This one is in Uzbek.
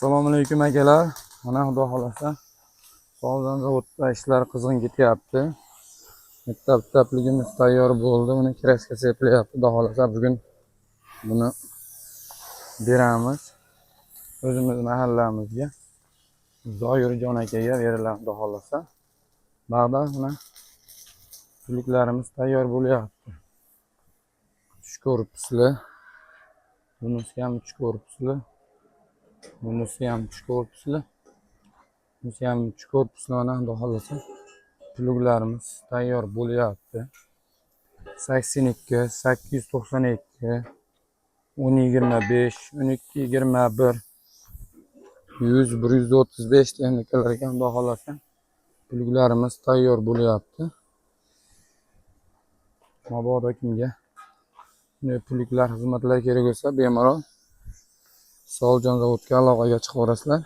Assalomu alaykum akalar. Mana xudo xolasa Sog'dan zavodda ishlar qizg'in ketyapti. Maktabligimiz tayyor bo'ldi. Uni kraskasi yapılyapti. Xudo xolasa bugun buni beramiz. O'zimiz mahallamizga Zoirjon akaga beriladi xudo xolasa. Bag'da mana puliklarimiz tayyor bo'lyapti. 3 korpusli. Bunisi ham 3 korpusli. Bunisi ham 3 korpusli. Bunisi ham 3 korpusli. Mana xudo xolasa pluglarimiz tayyor bo'lyapti. 82, 892, 1025, 1221, 100, 135 texnikalar ekan xudo xolasa pluglarimiz tayyor bo'lyapti. Mabodo kimga pluglar xizmatlar kerak bo'lsa bemalol Sog'jon zavodga aloqaga chiqaverasizlar.